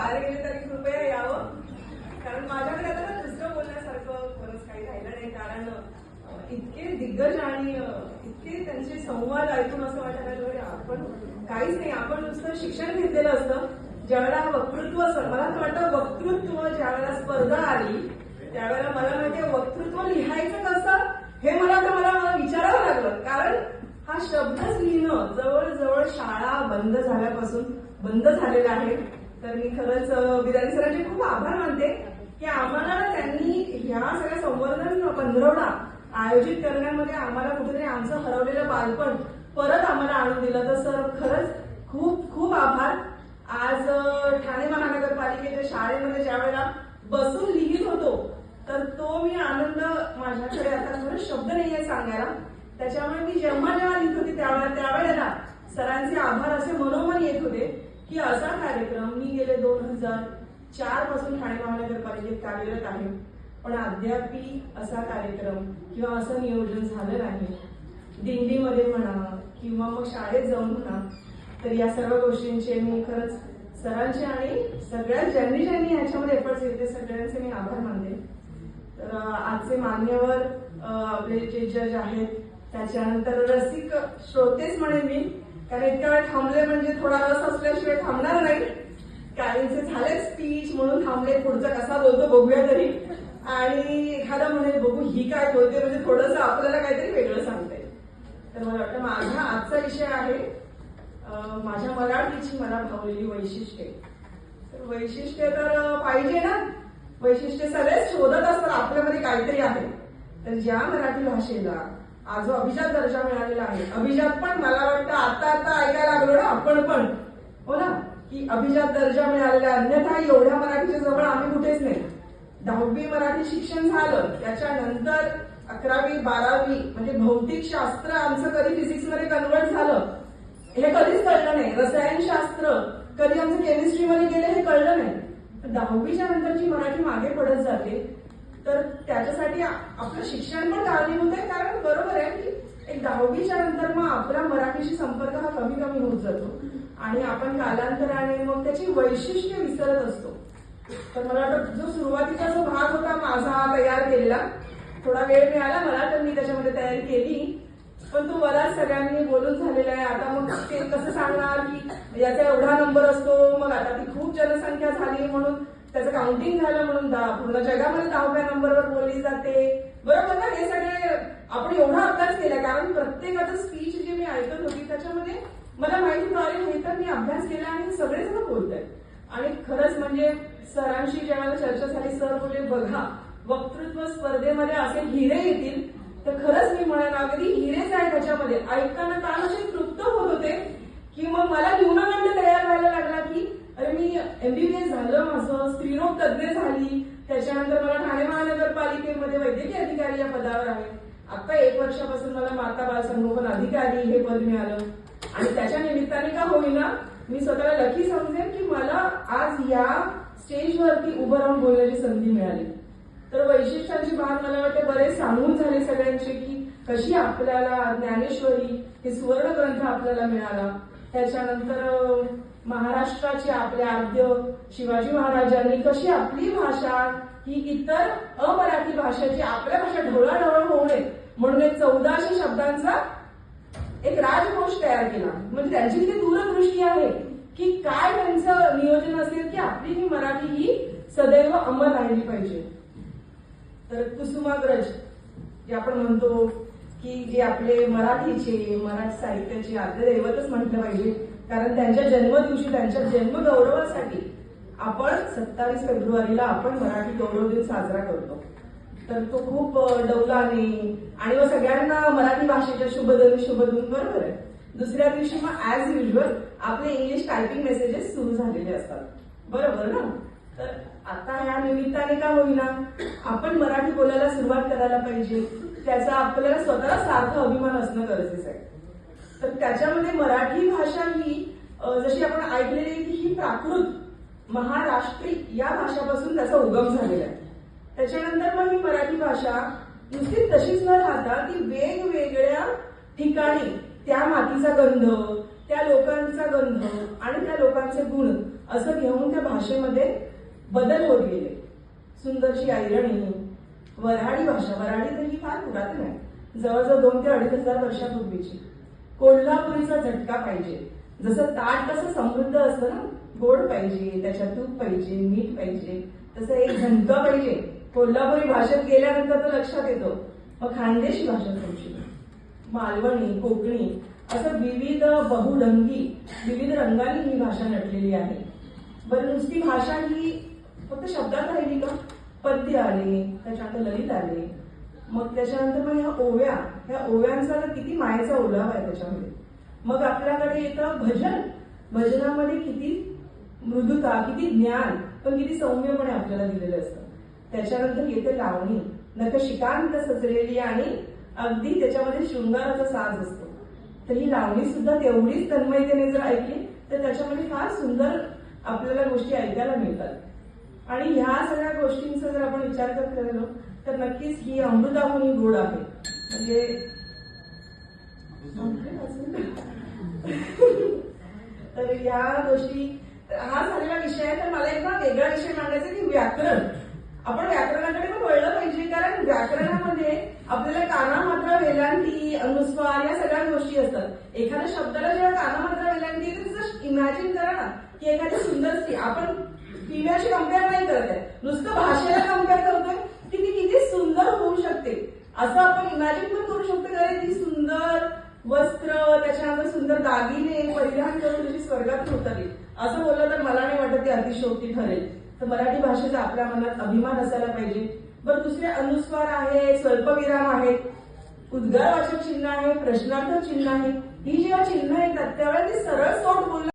बाहेर गेले तरी कृपया यावं, कारण माझ्याकडे आता दुसरं बोलण्यासारखं खरंच काही राहिलं नाही. कारण इतके दिग्गज आणि इतके त्यांचे संवाद ऐकून असं वाटायला आपण काहीच नाही, आपण नुसतं शिक्षण घेतलेलं असतं. ज्यावेळेला वक्तृत्व, मला असं वाटतं वक्तृत्व ज्यावेळेला स्पर्धा आली त्यावेळेला मला माहिती वक्तृत्व लिहायचं कसं हे मला विचारावं लागलं. कारण हा शब्दच लिहिणं जवळजवळ शाळा बंद झाल्यापासून बंद झालेला आहे. तर मी खरंच बिरारी सरांचे खूप आभार मानते की आम्हाला त्यांनी ह्या सगळ्या संवर्धन पंधरवडा आयोजित करण्यामध्ये आम्हाला कुठेतरी आमचं हरवलेलं बालपण परत आम्हाला आणून दिलं. तर सर खरंच खूप खूप आभार. आज ठाणे महानगरपालिकेच्या शाळेमध्ये ज्या वेळेला बसून लिहित होतो तर तो मी आनंद माझ्याकडे आता खरंच शब्द नाहीये सांगायला. त्याच्यामुळे मी जेव्हा लिहित होती त्यावेळेला सरांचे आभार असे मनोमन येत होते की असा कार्यक्रम मी गेले 2004 पासून ठाणे महानगरपालिकेत कार्यरत आहे, पण अद्यापही असा कार्यक्रम किंवा असं नियोजन झालं नाही. दिंडीमध्ये म्हणा किंवा मग शाळेत जाऊन म्हणा, तर या सर्व गोष्टींचे मी खरंच सरांचे आणि सगळ्या ज्यांनी ह्याच्यामध्ये एफर्ट्स घेतले सगळ्यांचे मी आभार मानते. तर आजचे मान्यवर आपले जे जज आहेत, त्याच्यानंतर रसिक श्रोतेच म्हणेन मी, कारण इतक्या वेळ थांबले म्हणजे थोडा रस असल्याशिवाय थांबणार नाही. काहींचे झाले स्पीच म्हणून थांबले, पुढचा कसा बोलतो बघूया तरी, आणि एखादा म्हणेल बघू ही काय बोलते म्हणजे थोडंसं आपल्याला काहीतरी वेगळं सांगते. तर मला वाटतं माझा आजचा विषय आहे माझ्या मराठीची मला भावलेली वैशिष्ट्ये. तर वैशिष्ट्ये तर पाहिजे ना, वैशिष्ट्ये सगळेच शोधत असतात आपल्यामध्ये काहीतरी आहे. तर ज्या मराठी भाषेला आज जो अभिजात दर्जा मिळालेला आहे, अभिजात पण मला वाटतं आता ऐकायला लागलो ना आपण पण, हो ना, की अभिजात दर्जा मिळालेला, अन्यथा एवढ्या मराठीच्या जवळ आम्ही कुठेच नाही. 10वी मराठी शिक्षण झालं, त्याच्यानंतर 11वी 12वी म्हणजे भौतिक शास्त्र आमचं कधी फिजिक्समध्ये कन्वर्ट झालं हे कधीच कळलं नाही. रसायनशास्त्र कधी आमचं केमिस्ट्रीमध्ये गेले हे कळलं नाही. 10वीच्या नंतरची मराठी मागे पडत जाते. तर त्याच्यासाठी आपलं शिक्षण पण कारणीभूत आहे. कारण बरोबर आहे की एक 10वीच्या नंतर मग आपला मराठीशी संपर्क हा कमी होत जातो आणि आपण कालांतराने मग त्याची वैशिष्ट्य विसरत असतो. तर मला वाटतं जो सुरुवातीचा जो भाग होता माझा तयार केलेला, थोडा वेळ मिळाला मला तर मी त्याच्यामध्ये तयारी केली, पण तो बराच सगळ्यांनी बोलून झालेला आहे. आता मग ते कसं सांगणार की याचा एवढा नंबर असतो, मग आता ती खूप जनसंख्या झाली म्हणून त्याचं काउंटिंग झालं म्हणून पूर्ण जगामध्ये 10व्या नंबरवर बोलली जाते, बरोबर ना. हे सगळे आपण एवढा अभ्यास केला, कारण प्रत्येकाचं स्पीच जे मी ऐकत होती त्याच्यामध्ये मला माहिती मिळाली हे तर मी अभ्यास केला आणि सगळेच बोलत आहेत. आणि खरंच म्हणजे सरांशी जेव्हा चर्चा झाली, सर बोलले बघा वक्तृत्व स्पर्धेमध्ये असे हिरे येतील, तर खरंच मी म्हणायला अगदी हिरेच आहे त्याच्यामध्ये. ऐकताना कान असे तृप्त होत होते की मग मला न्यूनगंड तयार व्हायला लागला की अरे मी MBBS झालं, माझं स्त्रीरोग तज्ज्ञ झाली, त्याच्यानंतर मला ठाणे महानगरपालिकेमध्ये वैद्यकीय अधिकारी या पदावर आहे. आता 1 वर्षापासून मला माता बाल संगोपन अधिकारी हे पद मिळालं आणि त्याच्या निमित्ताने का होईना मी स्वतःला लकी समजेन की मला आज या स्टेजवरती उभं राहून बोलण्याची संधी मिळाली. तर वैशिष्ट्यांची बात मला वाटते बरेच सांगून झाले सगळ्यांचे की कशी आपल्याला ज्ञानेश्वरी हे सुवर्ण ग्रंथ आपल्याला मिळाला. त्याच्यानंतर महाराष्ट्राचे आपले आद्य शिवाजी महाराजांनी कशी आपली भाषा ही इतर अमराठी भाषेची आपल्या भाषा ढवळाढवळ होऊ नये म्हणून एक 1400 शब्दांचा एक राजकोश तयार केला. म्हणजे त्यांची किती दूरदृष्टी आहे की काय त्यांचं नियोजन असेल की आपली ही मराठी ही सदैव अमर राहिली पाहिजे. तर कुसुमाग्रज जे आपण म्हणतो की जे आपले मराठी साहित्याचे आद्य दैवतच म्हटलं पाहिजे, कारण त्यांच्या जन्मदिवशी त्यांच्या जन्मगौरवासाठी आपण 27 फेब्रुवारीला आपण मराठी गौरव दिन साजरा करतो. तर तो खूप डौलाने आणि मग सगळ्यांना मराठी भाषेच्या शुभदून बरोबर आहे. दुसऱ्या दिवशी मग ऍज युजल आपले इंग्लिश टायपिंग मेसेजेस सुरू झालेले असतात, बरोबर ना. तर आता ह्या निमित्ताने का होईना आपण मराठी बोलायला सुरुवात करायला पाहिजे. त्याचा आपल्याला स्वतःला सार्थ अभिमान असणं गरजेचं आहे. तर त्याच्यामध्ये मराठी भाषा ही जशी आपण ऐकलेली की ही प्राकृत महाराष्ट्री या भाषापासून त्याचा उगम झालेला आहे. त्याच्यानंतर मग ही मराठी भाषा नुसती तशीच न राहता ती वेगवेगळ्या ठिकाणी त्या मातीचा गंध, त्या लोकांचा गंध आणि त्या लोकांचे गुण असं घेऊन त्या भाषेमध्ये बदल होत गेले. सुंदरशी ऐरणी, वऱ्हाडी भाषा. वऱ्हाडी तर ही फार पुरातन आहे, जवळजवळ 2 ते 2,500 वर्षापूर्वीची. कोल्हापुरीचा झटका पाहिजे. जसं ताट कसं समृद्ध असतं ना, गोड पाहिजे, त्याच्यात तूप पाहिजे, मीठ पाहिजे, तसं एक झणका पाहिजे. कोल्हापुरी भाषेत गेल्यानंतर तो लक्षात येतो. मग खानदेशी भाषा तुमची, मालवणी, कोकणी, असं विविध बहुरंगी, विविध रंगांनी ही भाषा नटलेली आहे. बरं, नुसती भाषा ही फक्त शब्दात राहिली का? पद्य आले, त्याच्यानंतर ललित आले, मग त्याच्यानंतर मग ह्या ओव्यांचा किती मायेचा ओलावा आहे त्याच्यामध्ये. मग आपल्याकडे येतं भजन. भजनामध्ये किती मृदुता, किती ज्ञान, पण किती सौम्यपणे आपल्याला दिलेलं असतं. त्याच्यानंतर येते लावणी, नखशिकांत सजलेली आणि अगदी त्याच्यामध्ये शृंगाराचा साज असतो. तर ही लावणी सुद्धा तेवढीच तन्मयतेने जर ऐकली तर त्याच्यामध्ये फार सुंदर आपल्याला गोष्टी ऐकायला मिळतात. आणि ह्या सगळ्या गोष्टींचा जर आपण विचार करत राहिलो तर नक्कीच ही अमृताहुनी गोड आहे. म्हणजे तर या गोष्टी, हा झालेला विषय आहे. तर मला एकदा वेगळा विषय मांडायचा की व्याकरण. आपण व्याकरणाकडे पण वळलं पाहिजे, कारण व्याकरणामध्ये आपल्याला काना, मात्रा, वेलांटी, अनुस्वार या सगळ्या गोष्टी असतात. एखाद्या शब्दाला जेव्हा काना, मात्रा, वेलांटी येते तिचं इमॅजिन करा ना की एखादी सुंदर स्त्री, आपण फिमेलशी कम्पेअर नाही करत आहे, नुसतं भाषेला कम्पेअर करतोय की ती किती सुंदर होऊ शकते असं आपण इमॅजिन पण करू शकतो. कारण ती सुंदर वस्त्र, त्याच्यानंतर सुंदर दागिने परिधान करून तुझी स्वर्गात होतात असं बोललं तर मला नाही वाटत ते अतिशयोक्ती ठरेल. तर मराठी भाषेचा आपल्या मनात अभिमान असायला पाहिजे. बरं, दुसरे अनुस्वार आहे, स्वल्पविराम आहेत, उद्गारवाचक चिन्ह आहे, प्रश्नार्थक चिन्ह आहे. ही जेव्हा चिन्ह येतात त्यावेळेला ती सरळ सोट बोलणं